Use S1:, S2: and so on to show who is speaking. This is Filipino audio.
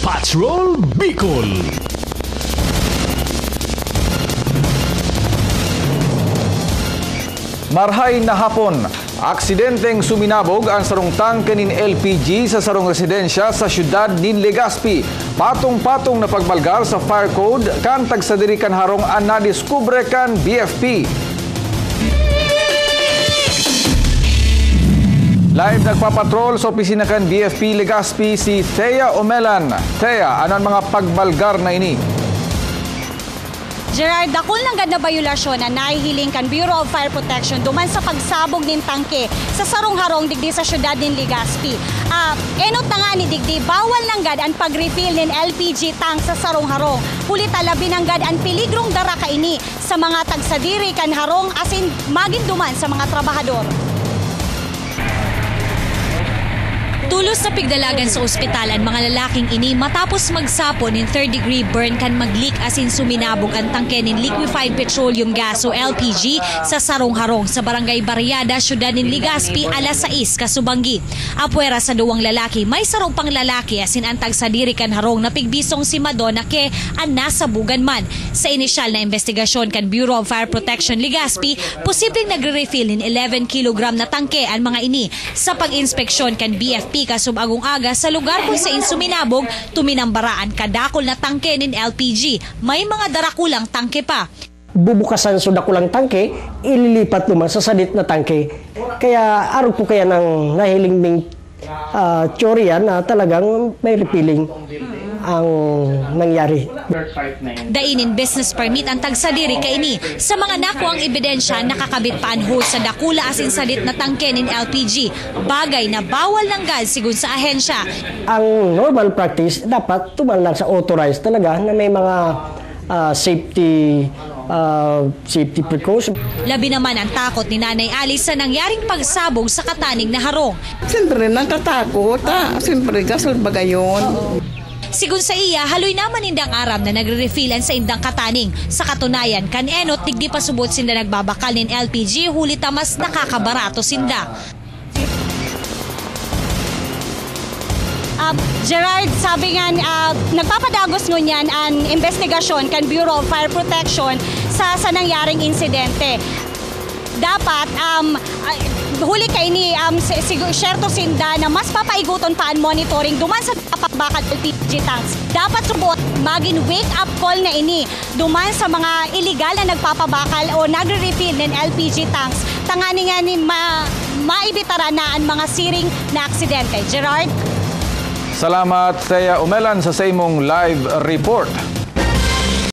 S1: Patrol Bicol.
S2: Marhay na hapon, aksidenteng suminabog ang sarong tangke nin LPG sa sarong residensya sa syudad nin Legazpi. Patong-patong na pagbalgar sa fire code kan tagsadiri kan harong ang nadiskubre kan BFP. Live nagpapatrol sa opisina kan BFP Legazpi si Thea Omelan. Thea, ano ang mga pagbalgar na ini?
S3: Gerard, dakol ng ganda bayulasyon na nahihiling kan Bureau of Fire Protection duman sa pagsabog ng tangke sa sarong-harong digdi sa syudad ng Legazpi. Enot na nga ni digdi, bawal ng gad ang pag-refill ng LPG tank sa sarong-harong. Huli talabi ng gad ang piligrong dara kaini sa mga tagsadiri kan harong asin magin duman sa mga trabahador. Tulos sa pigdalagan sa ospital ang mga lalaking ini matapos magsapo ng third-degree burn kan mag-leak asin suminabog ang tangke ng liquefied petroleum gas o LPG sa sarong-harong sa barangay Barriada, syudad ng Legazpi, alas 6 kasubanggi. Apwera sa duwang lalaki, may sarong pang lalaki asin antag sa diri kan harong na pigbisong si Madonna ke ang nasabugan man. Sa inisyal na investigasyon kan Bureau of Fire Protection Legazpi, posibleng nagre-refill ng 11 kilogram na tangke ang mga ini. Sa pag-inspeksyon kan BFP kasubagong aga sa lugar kung sa insuminabog, tuminambaraan kadakol na tangke ng LPG. May mga darakulang tangke pa.
S4: Bubukasan sa dakulang tangke, ililipat naman sa sadit na tangke. Kaya araw po kaya ng nahiling ming teorya na talagang may refilling ang nangyari.
S3: Dainin business permit ang tagsadiri kaini. Sa mga nakuang ebidensya, nakakabit pa ang hose sa dakula asin sadit na tangke ng LPG. Bagay na bawal ng gas sigun sa ahensya.
S4: Ang normal practice, dapat tuman lang sa authorized talaga na may mga safety precaution.
S3: Labi naman ang takot ni Nanay Alice sa nangyaring pagsabog sa katanig na harong.
S5: Siyempre, natatakot. Siyempre, gasol ba gayon?
S3: Sigun sa iya, haloy naman indang aram na nagre-refillan sa indang kataning. Sa katunayan, kan-enot, digdi pa subot sinda nagbabakal ng LPG, huli tamas nakakabarato sinda. Gerard, sabi nga, nagpapadagos ngunyan ang investigasyon kan Bureau of Fire Protection sa nangyaring insidente. Dapat, huli kay ni Sherto Sinda na mas papaiguton pa ang monitoring duman sa pagbakal LPG tanks. Dapat subot maging wake-up call na ini duman sa mga illegal na nagpapabakal o nagre-refill ng LPG tanks. Tangani nga ni maibitara na ang mga siring na aksidente. Gerard?
S2: Salamat, Thea Omelan, sa imong live report.